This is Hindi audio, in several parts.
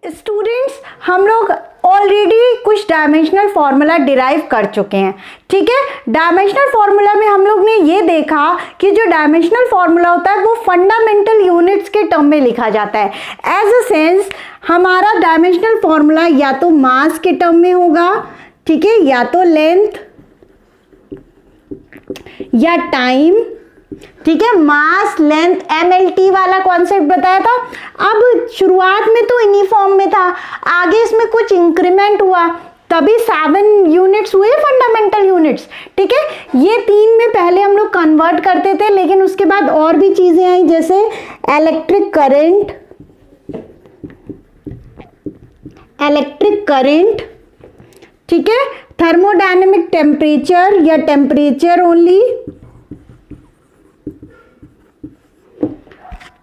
स्टूडेंट्स, हम लोग ऑलरेडी कुछ डायमेंशनल फॉर्मूला डिराइव कर चुके हैं। ठीक है, डायमेंशनल फॉर्मूला में हम लोग ने ये देखा कि जो डायमेंशनल फॉर्मूला होता है वो फंडामेंटल यूनिट्स के टर्म में लिखा जाता है। एज अ सेंस हमारा डायमेंशनल फॉर्मूला या तो मास के टर्म में होगा, ठीक है, या तो लेंथ या टाइम। ठीक है, मास लेंथ MLT वाला कॉन्सेप्ट बताया था। अब शुरुआत में तो इन्हीं फॉर्म में था, आगे इसमें कुछ इंक्रीमेंट हुआ तभी 7 यूनिट्स हुए फंडामेंटल यूनिट्स। ठीक है, ये 3 में पहले हम लोग कन्वर्ट करते थे, लेकिन उसके बाद और भी चीजें आई जैसे इलेक्ट्रिक करंट, ठीक है, थर्मोडायनेमिक टेम्परेचर या टेम्परेचर ओनली।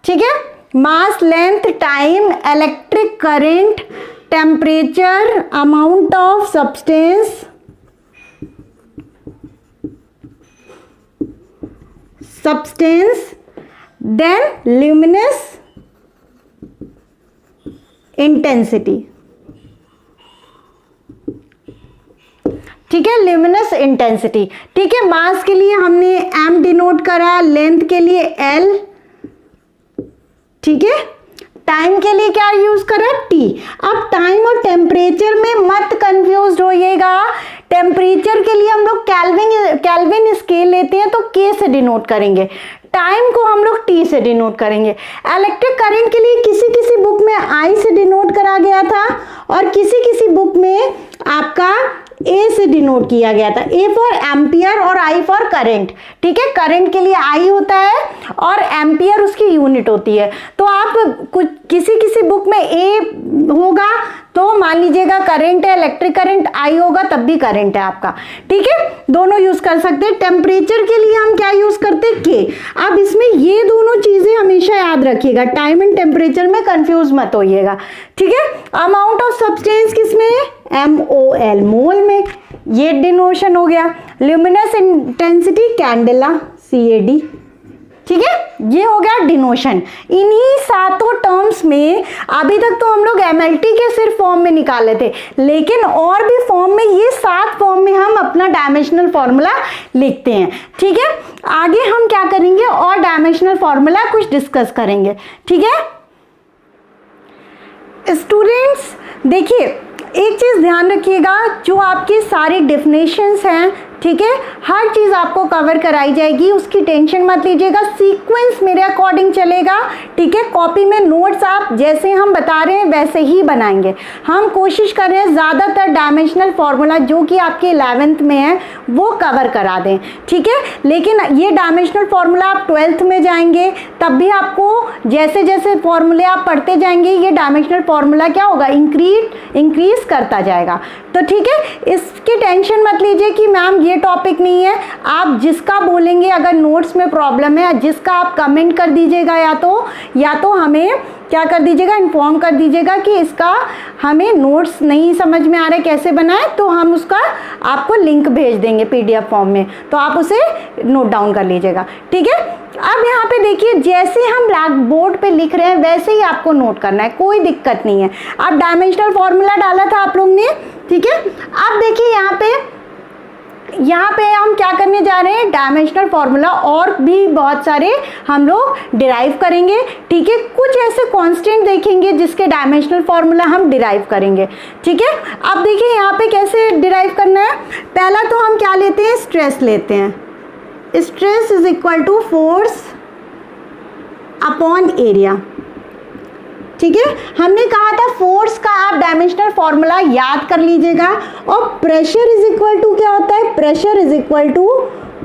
ठीक है, mass length time electric current temperature amount of substance then luminous intensity. ठीक है, ल्यूमिनस इंटेंसिटी। ठीक है, मास के लिए हमने M डिनोट करा, लेंथ के लिए L, ठीक है, टाइम के लिए क्या यूज करा, T। अब टाइम और टेम्परेचर में मत कंफ्यूज होइएगा। टेम्परेचर के लिए हम लोग केल्विन स्केल लेते हैं तो K से डिनोट करेंगे, टाइम को हम लोग T से डिनोट करेंगे। इलेक्ट्रिक करंट के लिए किसी किसी बुक में I से डिनोट करा गया था और किसी किसी बुक में आपका A से डिनोट किया गया था, A फॉर एम्पियर और I फॉर करंट। ठीक है, करंट के लिए I होता है और एम्पियर उसकी यूनिट होती है। तो आप कुछ किसी बुक में A होगा तो मान लीजिएगा करंट है, इलेक्ट्रिक करंट I होगा तब भी करंट है आपका। ठीक है, दोनों यूज कर सकते हैं। टेम्परेचर के लिए हम क्या यूज करते हैं, K। अब इसमें ये दोनों चीजें हमेशा याद रखिएगा, टाइम एंड टेम्परेचर में कंफ्यूज मत होइएगा। ठीक है, अमाउंट ऑफ सब्सटेंस किसमें, MOL, मोल में, ये डिनोशन हो गया। Luminous intensity candela, CAD। ठीक है, ये हो गया डिनोशन। इन्हीं 7 टर्म्स में अभी तक तो हम लोग MLT के सिर्फ फॉर्म में निकाले थे, लेकिन और भी फॉर्म में, ये 7 फॉर्म में हम अपना डायमेंशनल फॉर्मूला लिखते हैं। ठीक है, आगे हम क्या करेंगे और डायमेंशनल फॉर्मूला कुछ डिस्कस करेंगे। ठीक है स्टूडेंट्स, देखिए एक चीज ध्यान रखिएगा, जो आपकी सारी डेफिनेशंस हैं, ठीक है, हर चीज आपको कवर कराई जाएगी, उसकी टेंशन मत लीजिएगा। सीक्वेंस मेरे अकॉर्डिंग चलेगा। ठीक है, कॉपी में नोट्स आप जैसे हम बता रहे हैं वैसे ही बनाएंगे। हम कोशिश कर रहे हैं ज़्यादातर डायमेंशनल फॉर्मूला जो कि आपके 11th में है वो कवर करा दें। ठीक है, लेकिन ये डायमेंशनल फॉर्मूला आप 12th में जाएंगे तब भी आपको जैसे जैसे फॉर्मूले आप पढ़ते जाएंगे ये डायमेंशनल फॉर्मूला क्या होगा, इंक्रीज करता जाएगा। तो ठीक है, इसकी टेंशन मत लीजिए कि मैम ये टॉपिक नहीं है। आप जिसका बोलेंगे, अगर नोट्स में प्रॉब्लम है, जिसका आप कमेंट कर दीजिएगा, या तो हमें क्या कर दीजिएगा, इन्फॉर्म कर दीजिएगा कि इसका हमें नोट्स नहीं समझ में आ रहा है कैसे बनाए, तो हम उसका आपको लिंक भेज देंगे PDF फॉर्म में, तो आप उसे नोट डाउन कर लीजिएगा। ठीक है, अब यहाँ पे देखिए जैसे हम ब्लैक बोर्ड पे लिख रहे हैं वैसे ही आपको नोट करना है, कोई दिक्कत नहीं है। अब डायमेंशनल फॉर्मूला डाला था आप लोग ने, ठीक है। अब देखिए यहाँ पे हम क्या करने जा रहे हैं, डायमेंशनल फॉर्मूला और भी बहुत सारे हम लोग डिराइव करेंगे। ठीक है, कुछ ऐसे कांस्टेंट देखेंगे जिसके डायमेंशनल फॉर्मूला हम डिराइव करेंगे। ठीक है, अब देखिए यहाँ पे कैसे डिराइव करना है। पहला तो हम क्या लेते हैं, स्ट्रेस लेते हैं। Stress is equal to force upon area. ठीक है, हमने कहा था फोर्स का आप डायमेंशनल फॉर्मूला याद कर लीजिएगा, और प्रेशर इज इक्वल टू क्या होता है, pressure is equal to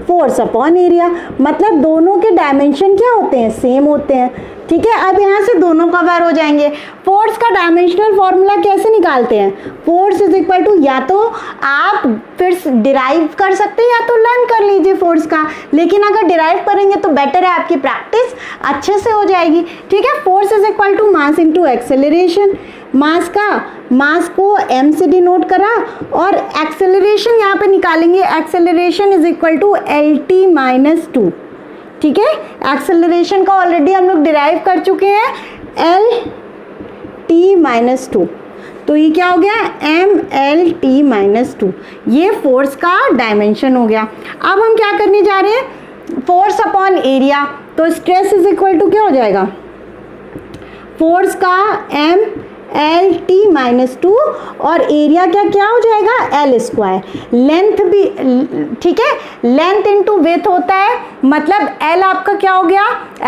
force upon area. मतलब दोनों के डायमेंशन क्या होते हैं, सेम होते हैं। ठीक है, अब यहाँ से दोनों कवर हो जाएंगे। फोर्स का डायमेंशनल फॉर्मूला कैसे निकालते हैं, फोर्स इज इक्वल टू, या तो आप फिर डिराइव कर सकते हैं या तो लर्न कर लीजिए फोर्स का, लेकिन अगर डिराइव करेंगे तो बेटर है, आपकी प्रैक्टिस अच्छे से हो जाएगी। ठीक है, force is equal to mass into acceleration. Mass को m से डिनोट करा, और एक्सेलरेशन यहाँ पे निकालेंगे, acceleration is equal to LT-2। ठीक है, एक्सेलरेशन का ऑलरेडी हम लोग डिराइव कर चुके हैं, L टी माइनस टू, तो ये क्या हो गया MLT-2, ये फोर्स का डायमेंशन हो गया। अब हम क्या करने जा रहे हैं, फोर्स अपॉन एरिया, तो स्ट्रेस इज इक्वल टू क्या हो जाएगा, फोर्स का MLT-2 और एरिया क्या क्या हो जाएगा L²। लेंथ भी ठीक है, लेंथ इनटू विड्थ होता है, मतलब L आपका क्या हो गया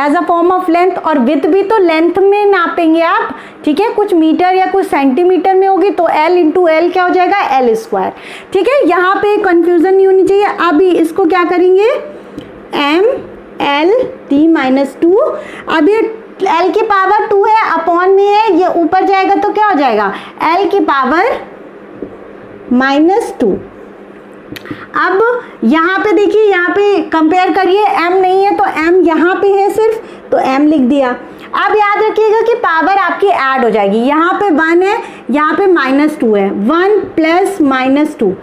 as a form of length, और विड्थ भी तो लेंथ में नापेंगे आप, ठीक है, कुछ मीटर या कुछ सेंटीमीटर में होगी, तो L इंटू L क्या हो जाएगा L²। ठीक है, यहाँ पे कंफ्यूजन नहीं होनी चाहिए। अभी इसको क्या करेंगे MLT-2, अब ये L की पावर 2 है, अपॉन में है, ये ऊपर जाएगा तो क्या हो जाएगा L की पावर -2। अब यहाँ पे देखिए, यहाँ पे कंपेयर करिए, M नहीं है तो M यहाँ पे है सिर्फ, तो M लिख दिया। अब याद रखिएगा कि पावर आपकी ऐड हो जाएगी, यहाँ पे 1 है, यहाँ पे -2 है, 1 प्लस -2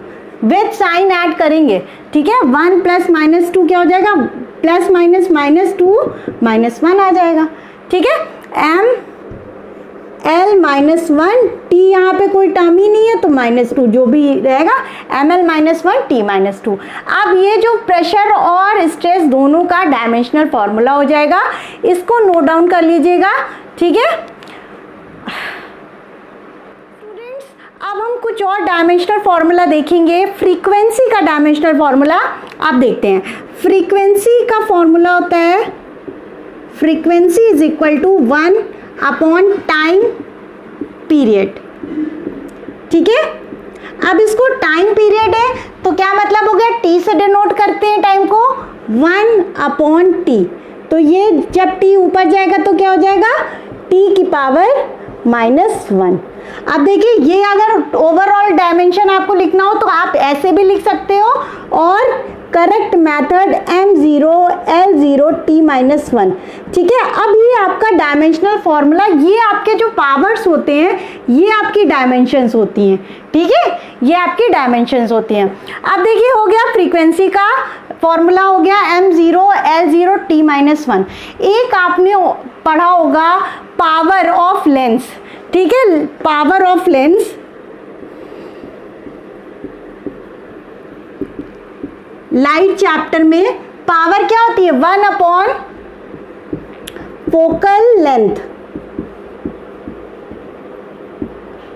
विथ साइन ऐड करेंगे, ठीक है, 1 प्लस -2 क्या हो जाएगा, प्लस माइनस -2 -1 आ जाएगा, ठीक है, ML-1 T, यहाँ पे कोई टर्म ही नहीं है तो -2 जो भी रहेगा ML-1 T-2। अब ये जो प्रेशर और स्ट्रेस दोनों का डायमेंशनल फॉर्मूला हो जाएगा, इसको नोट डाउन कर लीजिएगा, ठीक है। स्टूडेंट्स, अब हम कुछ और डायमेंशनल फॉर्मूला देखेंगे। फ्रीक्वेंसी का डायमेंशनल फॉर्मूला आप देखते हैं। फ्रीक्वेंसी का फॉर्मूला होता है, frequency is equal to 1 upon time period, ठीक है। अब इसको टाइम पीरियड है तो क्या मतलब हो गया, टी से डिनोट करते हैं टाइम को, 1 अपॉन टी, तो ये जब टी ऊपर जाएगा तो क्या हो जाएगा टी की पावर -1। अब देखिए, ये अगर ओवरऑल डायमेंशन आपको लिखना हो तो आप ऐसे भी लिख सकते हो, और करेक्ट मेथड M0L0T-1, ठीक है। अब ये आपका डायमेंशनल फॉर्मूला, ये आपके जो पावर्स होते हैं ये आपकी डायमेंशंस होती हैं, ठीक है, ये आपकी डायमेंशंस होती हैं। अब देखिए, हो गया फ्रीक्वेंसी का फॉर्मूला, हो गया M0L0T-1। एक आपने पढ़ा होगा पावर ऑफ लेंस, ठीक है, power of lens, light chapter में पावर क्या होती है, 1 अपॉन फोकल लेंथ,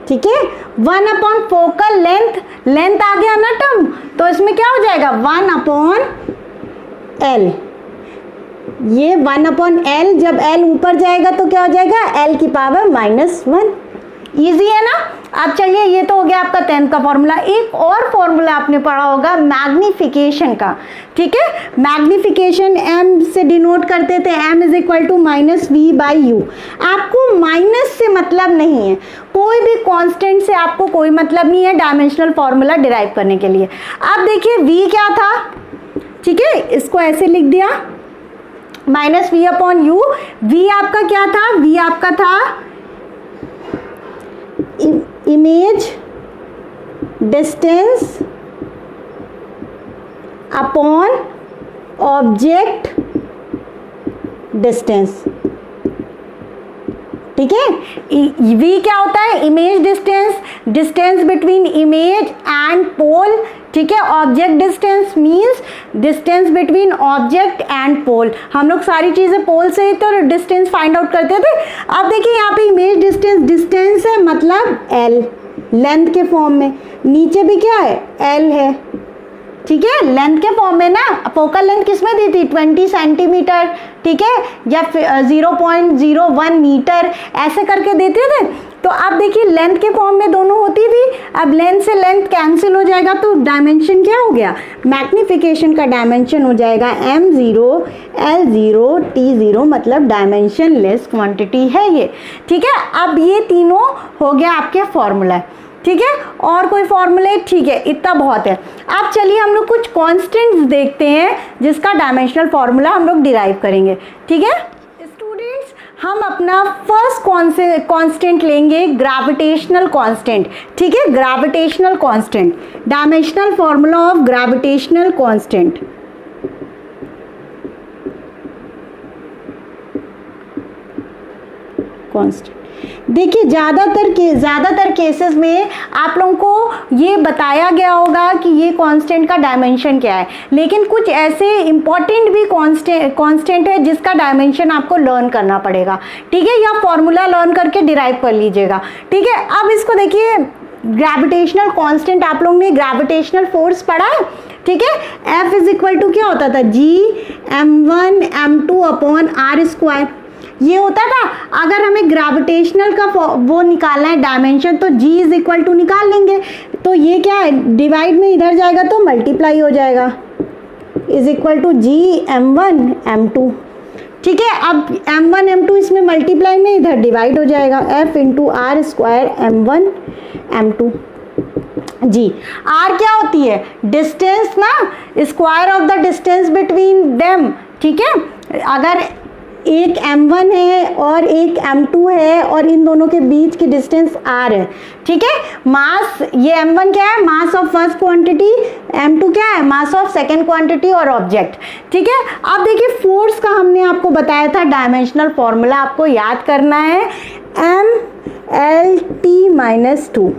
ठीक है, 1 अपॉन फोकल लेंथ, लेंथ आ गया ना टर्म, तो इसमें क्या हो जाएगा 1 अपॉन L, ये 1 अपॉन L, जब L ऊपर जाएगा तो क्या हो जाएगा L की पावर -1। इजी है ना। अब चलिए, ये तो हो गया आपका 10th का फॉर्मूला। एक और फॉर्मूला आपने पढ़ा होगा मैग्निफिकेशन का, ठीक है, मैग्निफिकेशन M से डिनोट करते थे, M is equal to -V/U। आपको माइनस से मतलब नहीं है, कोई भी कांस्टेंट से आपको कोई मतलब नहीं है डायमेंशनल फॉर्मूला डिराइव करने के लिए। अब देखिए, V क्या था, ठीक है, इसको ऐसे लिख दिया -V/U। V आपका क्या था, V आपका था image distance upon object distance, ठीक है। V क्या होता है, image distance, distance between image and pole, ठीक है। Object distance means distance between object and pole. हम लोग सारी चीजें पोल से ही तो डिस्टेंस फाइंड आउट करते थे। अब देखिए, यहाँ पे इमेज डिस्टेंस, डिस्टेंस है मतलब L, लेंथ के फॉर्म में, नीचे भी क्या है L है, ठीक है, लेंथ के फॉर्म में ना। फोकल लेंथ किसमें दी थी 20 सेंटीमीटर, ठीक है, या 0.01 मीटर, ऐसे करके देते थे। तो अब देखिए, लेंथ के फॉर्म में दोनों होती थी। अब लेंथ से लेंथ कैंसिल हो जाएगा तो डायमेंशन क्या हो गया, मैग्निफिकेशन का डायमेंशन हो जाएगा M0L0T0, मतलब डायमेंशन लेस क्वांटिटी है ये, ठीक है। अब ये तीनों हो गया आपके फॉर्मूला, ठीक है। और कोई फॉर्मूले, ठीक है, इतना बहुत है। अब चलिए हम लोग कुछ कांस्टेंट्स देखते हैं जिसका डायमेंशनल फॉर्मूला हम लोग डिराइव करेंगे, ठीक है। स्टूडेंट्स, हम अपना फर्स्ट कांस्टेंट लेंगे ग्रेविटेशनल कांस्टेंट, ठीक है, gravitational constant, dimensional formula of gravitational constant. Constant देखिए ज़्यादातर केसेस में आप लोगों को ये बताया गया होगा कि ये कांस्टेंट का डायमेंशन क्या है, लेकिन कुछ ऐसे इंपॉर्टेंट भी कांस्टेंट है जिसका डायमेंशन आपको लर्न करना पड़ेगा, ठीक है, या फॉर्मूला लर्न करके डिराइव कर लीजिएगा, ठीक है। अब इसको देखिए, ग्रेविटेशनल कांस्टेंट आप लोगों ने ग्रेविटेशनल फोर्स पढ़ा है, ठीक है। F इज इक्वल टू क्या होता था, G(m1m2)/r²। ये होता था। अगर हमें ग्रेविटेशनल का वो निकालना है डायमेंशन, तो G इज इक्वल टू निकाल लेंगे। तो ये क्या है, डिवाइड में इधर जाएगा तो मल्टीप्लाई हो जाएगा, इज इक्वल टू G(m1m2), ठीक है। अब m1 m2 इसमें मल्टीप्लाई में इधर डिवाइड हो जाएगा, F into r² m1 m2। जी, r क्या होती है, डिस्टेंस ना, square of the distance between them, ठीक है। अगर एक m1 है और एक m2 है और इन दोनों के बीच की डिस्टेंस r है, ठीक है। मास, ये m1 क्या है, mass of first quantity, m2 क्या है, मास ऑफ सेकंड क्वांटिटी और ऑब्जेक्ट, ठीक है। अब देखिए फोर्स का हमने आपको बताया था डायमेंशनल फॉर्मूला, आपको याद करना है, mLT-2,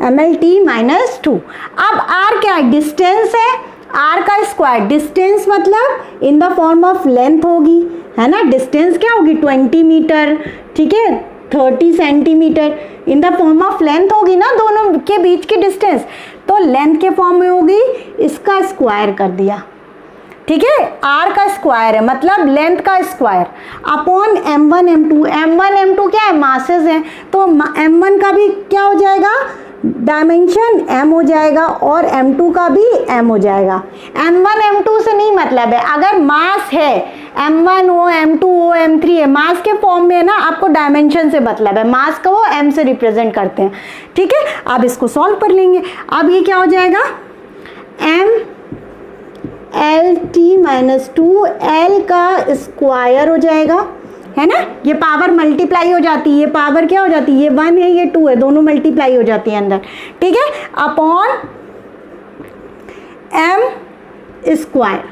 mLT-2। अब r क्या है, डिस्टेंस है, r का स्क्वायर, डिस्टेंस मतलब in the form of length होगी, है ना। डिस्टेंस क्या होगी, 20 मीटर, ठीक है, 30 centimetre, in the form of length होगी ना, दोनों के बीच की डिस्टेंस, तो लेंथ के फॉर्म में होगी, इसका स्क्वायर कर दिया, ठीक है। r का स्क्वायर है मतलब लेंथ का square upon m1 m2। m1 m2 क्या है, मासेस हैं, तो m1 का भी क्या हो जाएगा, डायमेंशन m हो जाएगा, और m2 का भी m हो जाएगा। m1 m2 से नहीं मतलब है, अगर मास है m1 हो, m2 हो, m3 है, मास के फॉर्म में है ना, आपको डायमेंशन से मतलब है, मास को वो m से रिप्रेजेंट करते हैं, ठीक है। अब इसको सॉल्व कर लेंगे। अब ये क्या हो जाएगा, mLT-2, l का स्क्वायर हो जाएगा, है ना। ये पावर मल्टीप्लाई हो जाती है, ये पावर क्या हो जाती है, ये 1 है, ये 2 है, दोनों मल्टीप्लाई हो जाती है अंदर, ठीक है, अपॉन m स्क्वायर,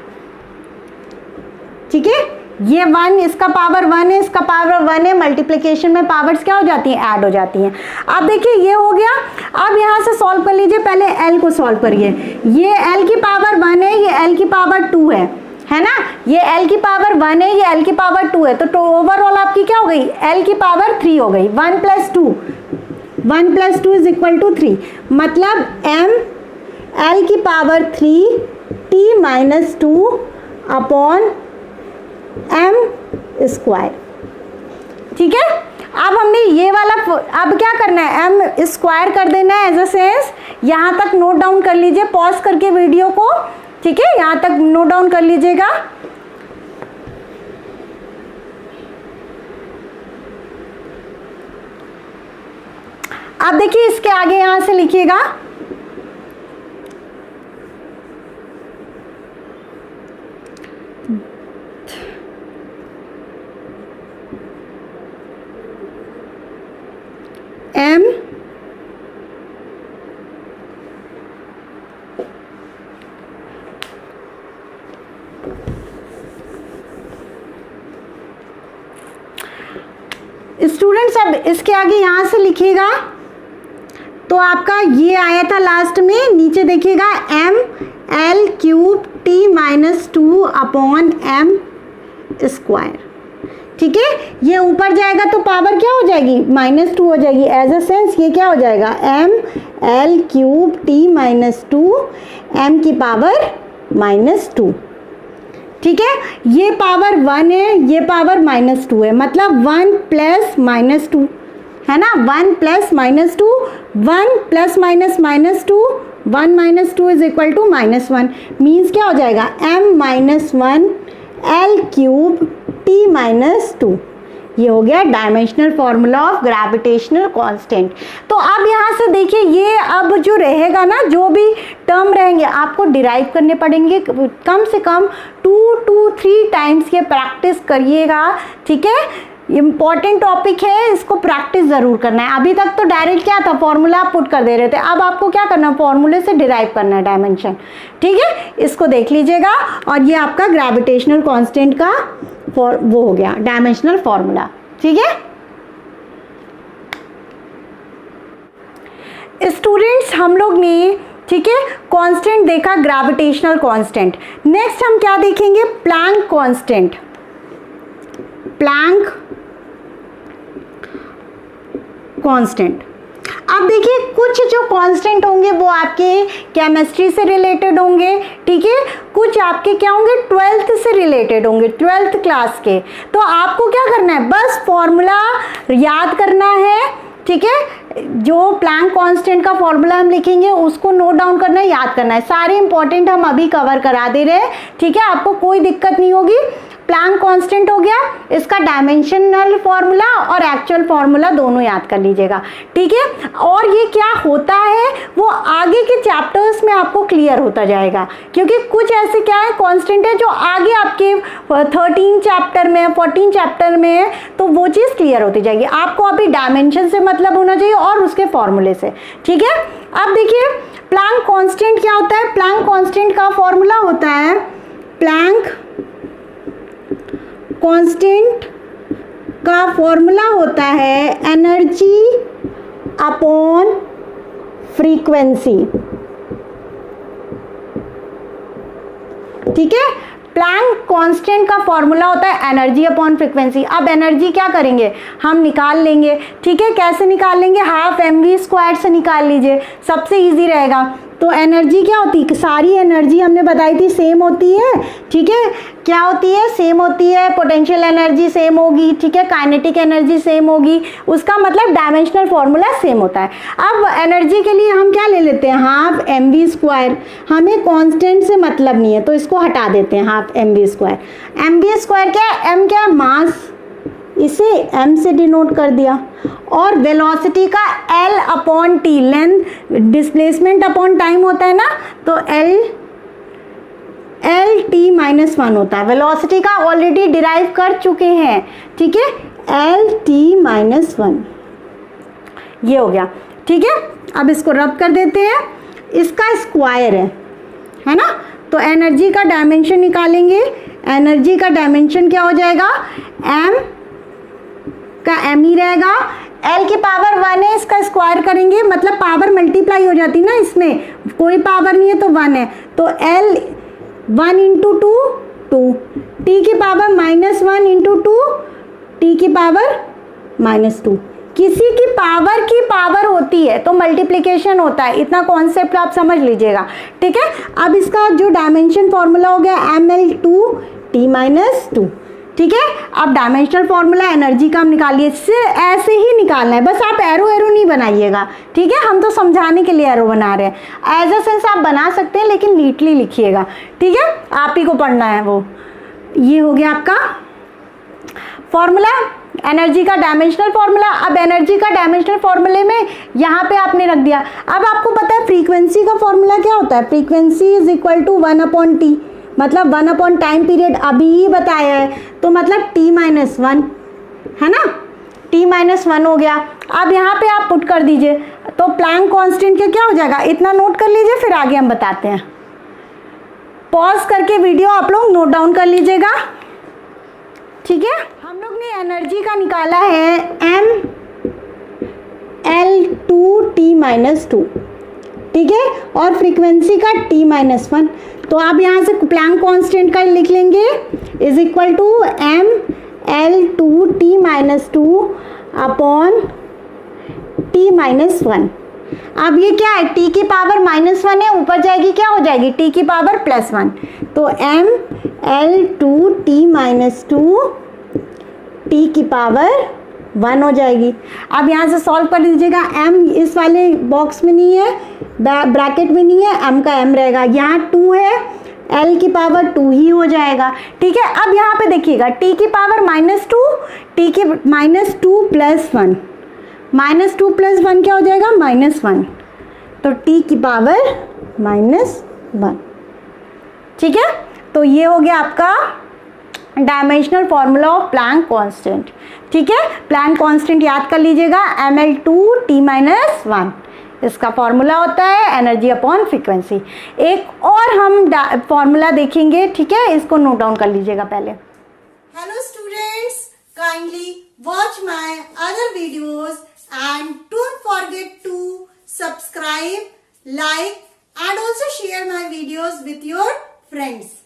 ठीक है। ये 1, इसका पावर 1 है, इसका पावर 1 है, मल्टीप्लिकेशन में पावर्स क्या हो जाती हैं, ऐड हो जाती हैं। अब देखिए ये हो गया। अब यहाँ से सॉल्व कर लीजिए, पहले l को सॉल्व करिए। ये l की पावर 1 है, ये l की पावर 2 है ना। ये l की पावर 1 है, ये l की पावर 2 है, तो ओवरऑल आपकी क्या हो गई, l की पावर 3 हो गई। 1 + 2 इज इक्वल टू 3, मतलब m l की power 3T-2 upon m square, ठीक है। अब हमने ये वाला, अब क्या करना है, m स्क्वायर कर देना है, एज अ सेंस यहाँ तक नोट डाउन कर लीजिए, पॉज करके वीडियो को, ठीक है, यहाँ तक नोट डाउन कर लीजिएगा। अब देखिए इसके आगे यहाँ से लिखिएगा, m स्टूडेंट्स, अब इसके आगे यहाँ से लिखिएगा, तो आपका ये आया था लास्ट में, नीचे देखिएगा mL3T-2 अपॉन m स्क्वायर, ठीक है। ये ऊपर जाएगा तो पावर क्या हो जाएगी, -2 हो जाएगी, एज अ सेंस ये क्या हो जाएगा, mL3T-2 m की पावर -2, ठीक है। ये पावर 1 है, ये पावर -2 है, मतलब 1 + -2 है ना, 1 + -2, 1 + -2, 1 - 2 इज इक्वल टू -1, मीन्स क्या हो जाएगा, m-1L3T-2। ये हो गया dimensional formula of gravitational constant. तो अब यहाँ से देखिए, ये अब जो रहेगा ना, जो भी टर्म रहेंगे आपको डिराइव करने पड़ेंगे, कम से कम 2 to 3 टाइम्स ये प्रैक्टिस करिएगा, ठीक है। इम्पॉर्टेंट टॉपिक है, इसको प्रैक्टिस ज़रूर करना है। अभी तक तो डायरेक्ट क्या था, फॉर्मूला पुट कर दे रहे थे, अब आपको क्या करना है, फॉर्मूले से डिराइव करना है डायमेंशन, ठीक है। इसको देख लीजिएगा, और ये आपका ग्रेविटेशनल कांस्टेंट का वो हो गया डायमेंशनल फॉर्मूला, ठीक है। स्टूडेंट्स हम लोग ने, ठीक है, कांस्टेंट देखा, ग्रेविटेशनल कांस्टेंट। नेक्स्ट हम क्या देखेंगे, प्लैंक कांस्टेंट। Planck constant. अब देखिए कुछ जो कांस्टेंट होंगे वो आपके केमिस्ट्री से रिलेटेड होंगे, ठीक है, कुछ आपके क्या होंगे, 12th से रिलेटेड होंगे, 12th क्लास के। तो आपको क्या करना है, बस फॉर्मूला याद करना है, ठीक है, जो प्लैंक कांस्टेंट का फॉर्मूला हम लिखेंगे उसको नोट डाउन करना है, याद करना है। सारे इंपॉर्टेंट हम अभी कवर करा दे रहे हैं, ठीक है, आपको कोई दिक्कत नहीं होगी। प्लैंक कांस्टेंट हो गया, इसका डायमेंशनल फॉर्मूला और एक्चुअल फॉर्मूला दोनों याद कर लीजिएगा, ठीक है। और ये क्या होता है वो आगे के चैप्टर्स में आपको क्लियर होता जाएगा, क्योंकि कुछ ऐसे क्या है कांस्टेंट है जो आगे आपके 13 चैप्टर में, 14 चैप्टर में है, तो वो चीज़ क्लियर होती जाएगी। आपको अभी डायमेंशन से मतलब होना चाहिए और उसके फॉर्मूले से, ठीक है। अब देखिए प्लैंक कांस्टेंट क्या होता है, प्लैंक कांस्टेंट का फॉर्मूला होता है, प्लैंक कांस्टेंट का फॉर्मूला होता है एनर्जी अपॉन फ्रीक्वेंसी, ठीक है। प्लैंक कांस्टेंट का फॉर्मूला होता है एनर्जी अपॉन फ्रीक्वेंसी। अब एनर्जी क्या करेंगे, हम निकाल लेंगे, ठीक है। कैसे निकाल लेंगे, हाफ mv² से निकाल लीजिए, सबसे इजी रहेगा। तो एनर्जी क्या होती है, सारी एनर्जी हमने बताई थी सेम होती है, ठीक है, क्या होती है, सेम होती है। पोटेंशियल एनर्जी सेम होगी, ठीक है, काइनेटिक एनर्जी सेम होगी, उसका मतलब डायमेंशनल फॉर्मूला सेम होता है। अब एनर्जी के लिए हम क्या ले लेते हैं, हाफ mv²। हमें कांस्टेंट से मतलब नहीं है तो इसको हटा देते हैं, हाफ mv²। mv² क्या है, m क्या है, मास, इसे m से डिनोट कर दिया। और वेलोसिटी का L upon T, length, displacement upon time होता है ना, तो L t-1 होता है। वेलोसिटी का ऑलरेडी डिराइव कर चुके हैं, ठीक है, L t-1 ये हो गया, ठीक है। अब इसको रब कर देते हैं, इसका स्क्वायर है ना, तो एनर्जी का डायमेंशन निकालेंगे। एनर्जी का डायमेंशन क्या हो जाएगा, m का m ही रहेगा, L की पावर 1 है, इसका स्क्वायर करेंगे मतलब पावर मल्टीप्लाई हो जाती ना, इसमें कोई पावर नहीं है तो 1 है, तो L 1 इंटू 2 2, t की पावर -1 इंटू 2, t की पावर -2। किसी की पावर होती है तो मल्टीप्लिकेशन होता है, इतना कॉन्सेप्ट आप समझ लीजिएगा, ठीक है। अब इसका जो डायमेंशन फॉर्मूला हो गया mL2t-2, ठीक है। अब डायमेंशनल फॉर्मूला एनर्जी का हम निकाल लिए, ऐसे ही निकालना है, बस आप एरो नहीं बनाइएगा, ठीक है, हम तो समझाने के लिए एरो बना रहे हैं। एज अ सेंस आप बना सकते हैं लेकिन नीटली लिखिएगा, ठीक है, आप ही को पढ़ना है वो। ये हो गया आपका फॉर्मूला एनर्जी का डायमेंशनल फॉर्मूला। अब एनर्जी का डायमेंशनल फॉर्मूले में यहाँ पे आपने रख दिया। अब आपको पता है फ्रीक्वेंसी का फॉर्मूला क्या होता है, frequency is equal to 1/t, मतलब 1 टाइम पीरियड अभी ही बताया है, तो मतलब t-1 है ना, t-1 हो गया। अब यहाँ पे आप पुट कर दीजिए, तो प्लैंक कांस्टेंट का क्या हो जाएगा, इतना नोट कर लीजिए, फिर आगे हम बताते हैं। पॉज करके वीडियो आप लोग नोट डाउन कर लीजिएगा, ठीक है। हम लोग ने एनर्जी का निकाला है mL2t-2, ठीक है, और फ्रीक्वेंसी का t-1, तो आप यहाँ से प्लैंक कांस्टेंट का लिख लेंगे is equal to mL2t-2 upon t-1। अब ये क्या है, t की पावर -1 है, ऊपर जाएगी क्या हो जाएगी, t की पावर +1, तो mL2t-2 t की पावर 1 हो जाएगी। अब यहाँ से सॉल्व कर लीजिएगा, m इस वाले बॉक्स में नहीं है, ब्रैकेट में नहीं है, m का m रहेगा, यहाँ 2 है, l की पावर 2 ही हो जाएगा, ठीक है। अब यहाँ पे देखिएगा t की पावर -2, t की -2 + 1, -2 + 1 क्या हो जाएगा, -1, तो t की पावर -1, ठीक है। तो ये हो गया आपका dimensional formula of Planck constant, ठीक है। प्लैंक कांस्टेंट याद कर लीजिएगा, mL2t-1 इसका फॉर्मूला होता है एनर्जी अपॉन फ्रीक्वेंसी। एक और हम फॉर्मूला देखेंगे, ठीक है, इसको नोट डाउन कर लीजिएगा पहले। Hello students, kindly watch my other videos and don't forget to subscribe, like and also share my videos with your friends.